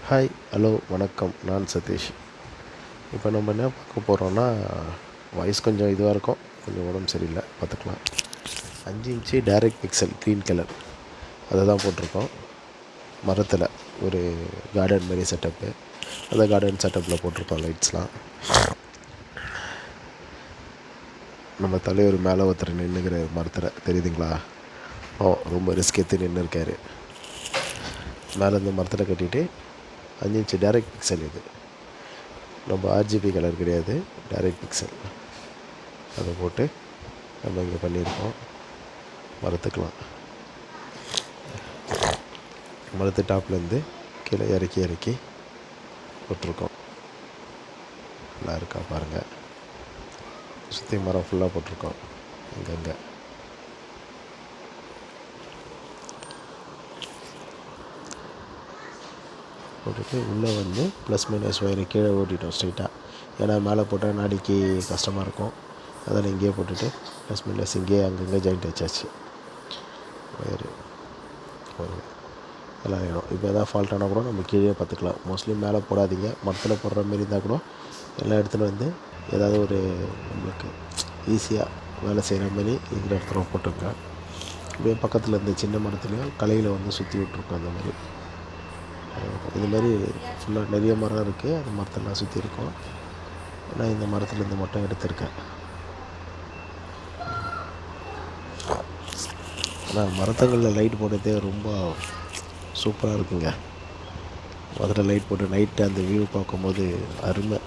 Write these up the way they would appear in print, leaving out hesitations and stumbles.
Hi, hello, வணக்கம். நான் சதீஷ். இப்போ நம்ம என்ன பார்க்க போகிறோன்னா, வாய்ஸ் கொஞ்சம் இதுவாக இருக்கும், கொஞ்சம் உடம்பு சரியில்லை, பார்த்துக்கலாம். 5 inch direct pixel green colour அதை தான் போட்டிருக்கோம். மரத்தில் ஒரு கார்டன் மாரி செட்டப்பு. அந்த கார்டன் செட்டப்பில் போட்டிருக்கோம் லைட்ஸ்லாம். நம்ம தலைவர் மேலே ஒருத்தர் நின்றுக்கிற மரத்தில் தெரியுதுங்களா? ரொம்ப ரிஸ்க் எடுத்து நின்று இருக்கார். மேலே இந்த மரத்தில் கட்டிட்டு 5 இன்ச்சு டைரக்ட் பிக்சல் இது. நம்ம ஆர்ஜிபி கலர் கிடையாது, டைரக்ட் பிக்சல். அதை போட்டு நம்ம இங்கே பண்ணியிருக்கோம். மரத்துக்கலாம் மரத்து டாப்லேருந்து கீழே இறக்கி போட்டிருக்கோம். நல்லா இருக்கா பாருங்கள். சுற்றி மரம் ஃபுல்லாக போட்டிருக்கோம். இங்கங்கே போட்டுட்டு உள்ளே வந்து ப்ளஸ் மைனஸ் ஒயரை கீழே ஓட்டிட்டோம் ஸ்ட்ரைட்டாக. ஏன்னா மேலே போட்டால் நாடிக்கு கஷ்டமாக இருக்கும். அதில் இங்கேயே போட்டுட்டு ப்ளஸ் மைனஸ் இங்கேயே அங்கங்கே ஜாயிண்ட் வச்சாச்சு. ஒயரு எல்லாம் வேணும். இப்போ எதாவது ஃபால்ட் ஆனால் கூட நம்ம கீழே பார்த்துக்கலாம். மோஸ்ட்லி மேலே போடாதீங்க. மரத்தில் போடுற மாரி இருந்தால் கூட எல்லா இடத்துல வந்து ஏதாவது ஒரு நம்மளுக்கு ஈஸியாக வேலை செய்கிற மாதிரி இருக்கிற இடத்துல போட்டுருங்க. இப்படியே பக்கத்தில் இருந்த சின்ன மரத்துலேயும் கலையில் வந்து சுற்றி விட்ருக்கோம். அந்த மாதிரி இது மாதிரி ஃபுல்லாக நிறைய மரம் இருக்குது. அந்த மரத்தெல்லாம் சுற்றி இருக்கோம். நான் இந்த மரத்துலேருந்து மட்டும் எடுத்திருக்கேன். ஆனால் மரத்தங்களில் லைட் போட்டதே ரொம்ப சூப்பராக இருக்குங்க. முதல்ல லைட் போட்டு நைட்டு அந்த வியூ பார்க்கும்போது அருமை.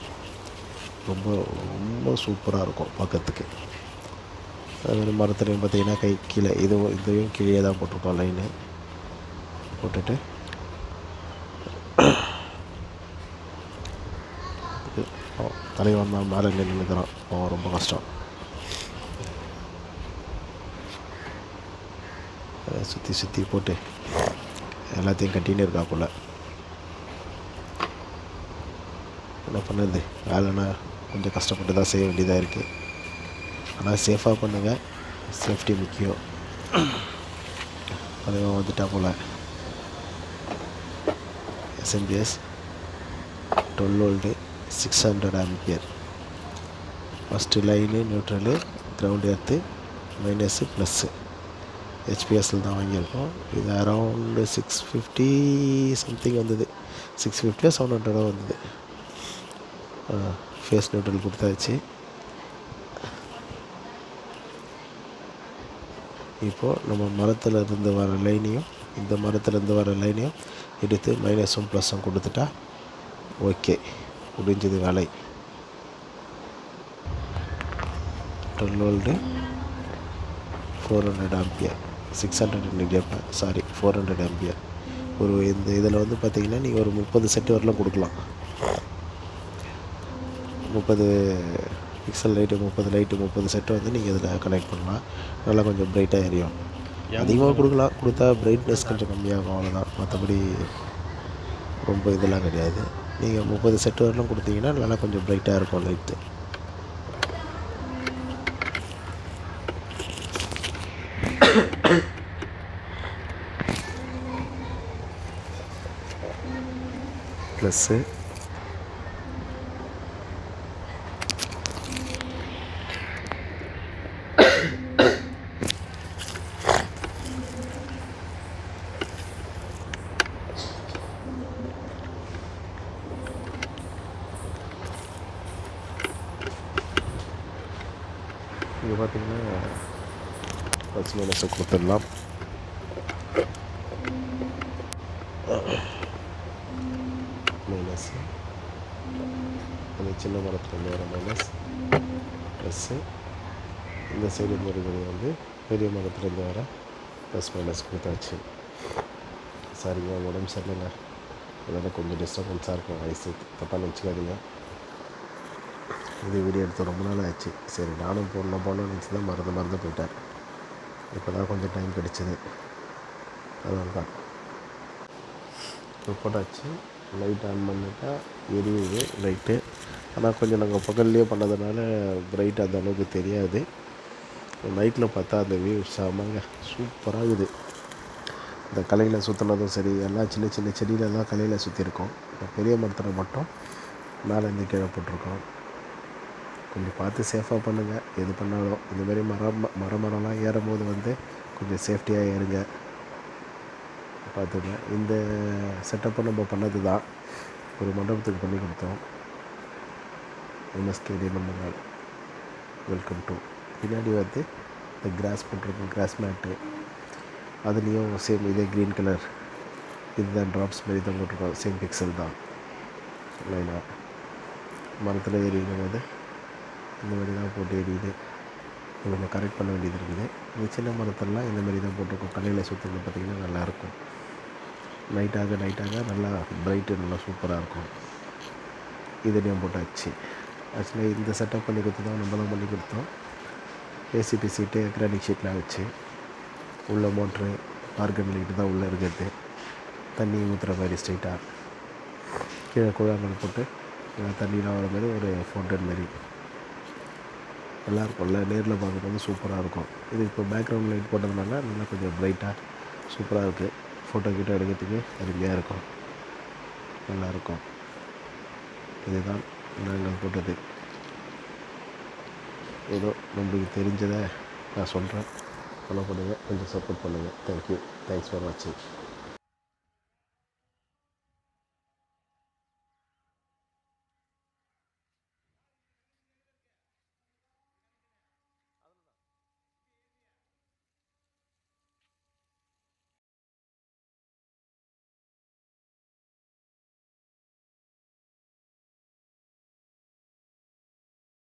ரொம்ப ரொம்ப சூப்பராக இருக்கும் பார்க்கறதுக்கு. அதுமாதிரி மரத்துலையும் பார்த்திங்கன்னா கை கீழே இதையும் கீழே தான் போட்டிருக்கோம். லைனு போட்டுட்டு தலைவன் தான் மேலே நின்றுக்கிறான். அவன் ரொம்ப கஷ்டம். சுற்றி போட்டு எல்லாத்தையும் கட்டின்னு இருக்காப்புல. என்ன பண்ணுறது, வேலைன்னா கொஞ்சம் கஷ்டப்பட்டு தான் செய்ய வேண்டியதாக இருக்குது. ஆனால் சேஃபாக பண்ணுங்கள், சேஃப்டி முக்கியம். தலைவன் வந்துட்டா போல். SMPS 12 volt 600 ampere. First line neutral, ground earth, minus plus. ஹெச்பிஎஸ்சில் தான் வாங்கியிருக்கோம். இது அரவுண்டு 650 சம்திங் வந்தது. 650 700 வந்தது. ஃபேஸ் நியூட்ரல் கொடுத்தாச்சு. இப்போது நம்ம மரத்தில் இருந்து வர லைனையும் இந்த மரத்துலேருந்து வர லைனையும் எடுத்து மைனஸும் ப்ளஸ்ஸும் கொடுத்துட்டா ஓகே, முடிஞ்சது வேலை. 12 வோல்ட்டு 400 ஆம்பியர் 600 கேட்பேன், சாரி 400 ஆம்பியர். ஒரு இந்த இதில் வந்து பார்த்திங்கன்னா நீங்கள் ஒரு 30 செட்டு வரலாம் கொடுக்கலாம். 30 பிக்சல் லைட்டு 30 செட்டு வந்து நீங்கள் இதில் கனெக்ட் பண்ணலாம். நல்லா கொஞ்சம் பிரைட்டாக எரியும். அதிகமாக கொடுக்கலாம், கொடுத்தா பிரைட்னஸ் கொஞ்சம் கம்மியாகும், அவ்வளோதான். மற்றபடி ரொம்ப இதெல்லாம் கிடையாது. நீங்கள் 30 செட்டு வரலாம் கொடுத்தீங்கன்னா நல்லா கொஞ்சம் பிரைட்டாக இருக்கும் லைட்டு. ப்ளஸ்ஸு இங்கே பார்த்தீங்கன்னா ப்ளஸ் மைனஸை கொடுத்துடலாம். மைனஸ் அந்த சின்ன மரத்துலேருந்து வர மைனஸ், ப்ளஸ்ஸு இந்த சைடு இருக்கிறது வந்து பெரிய மரத்துலேருந்து வர ப்ளஸ் மைனஸ் கொடுத்தாச்சு. சரிங்க, உடம்பு சரியில்லைங்க, அதனால் கொஞ்சம் டிஸ்டர்பன்ஸாக இருக்கும். வயசு தப்பாக நினச்சிக்காதீங்க. இது வீடியோ எடுத்து ரொம்ப நாள் ஆச்சு. சரி, நானும் போடணும்னு நினச்சி தான் மறந்து போயிட்டேன். இப்போ தான் கொஞ்சம் டைம் கிடச்சிது, அதனால தான் இப்போ போட்டாச்சு. லைட் ஆன் பண்ணிட்டால் எரியுது லைட்டு. ஆனால் கொஞ்சம் நாங்கள் பகல்லையே பண்ணதுனால பிரைட் அந்த அளவுக்கு தெரியாது. நைட்டில் பார்த்தா அந்த வியூ செமங்க சூப்பராக இருக்குது. இந்த கலையில் சுற்றினதும் சரி, எல்லாம் சின்ன சின்ன செடியிலலாம் கலையில் சுற்றிருக்கோம். இப்போ பெரிய மரத்தில் மட்டும் மேலேருந்து கீழே போட்டிருக்கோம். கொஞ்சம் பார்த்து சேஃபாக பண்ணுங்கள் எது பண்ணாலும். இந்தமாரி மரம்லாம் ஏறும்போது வந்து கொஞ்சம் சேஃப்டியாக ஏறுங்க, பார்த்துங்க. இந்த செட்டப்பை நம்ம பண்ணது தான், ஒரு மண்டபத்துக்கு பண்ணி கொடுத்தோம். எம்எஸ்கே மண்டபம். Welcome to. பின்னாடி வந்து இந்த கிராஸ் போட்டிருக்கோம், கிராஸ் மேட்டு. அதுலேயும் சேம் இதே க்ரீன் கலர் இதுதான் ட்ராப்ஸ் மாரி தான் போட்டிருக்கோம். சேம் பிக்சல் தான் லைனாக. மரத்தில் ஏறிக்கும் போது இந்த மாதிரி தான் போட்டு எரியுது. நம்ம கரெக்ட் பண்ண வேண்டியது இருக்குது. இந்த சின்ன மரத்தெல்லாம் இந்த மாதிரி தான் போட்டிருக்கோம். கலையில் சுற்றுறது பார்த்திங்கன்னா நல்லாயிருக்கும். நைட்டாக நல்லா பிரைட்டு, நல்லா சூப்பராக இருக்கும். இதுலேயும் போட்டாச்சு. ஆக்சுவலாக இந்த செட்டப் பண்ணி கொடுத்து தான் நம்ம தான் பண்ணி கொடுத்தோம். ஏசிபி சீட்டு, கிரானிக் ஷீட்லாம் வச்சு, உள்ள மோட்ரு, ஆர்கன் லைட்டு தான் உள்ளே இருக்கிறது. தண்ணி ஊற்றுற மாதிரி ஸ்ட்ரைட்டாக கீழே குழாங்கள் போட்டு தண்ணிலாம் வர மாதிரி ஒரு ஃபவுண்டன் மாதிரி நல்லாயிருக்கும்ல. நேரில் பார்க்குறது சூப்பராக இருக்கும். இது இப்போ பேக்ரவுண்ட் லைட் போட்டதுனால நல்லா கொஞ்சம் ப்ரைட்டாக சூப்பராக இருக்குது. ஃபோட்டோ கிட்ட எடுக்கிறதுக்கு அருமையாக இருக்கும், நல்லாயிருக்கும். இதுதான் நாங்கள் போட்டது. ஏதோ நம்மளுக்கு தெரிஞ்சதை நான் சொல்கிறேன். ஃபாலோ பண்ணுங்கள், கொஞ்சம் சப்போர்ட் பண்ணுங்கள். தேங்க்யூ. தேங்க்ஸ் ஃபார் வாட்சிங்.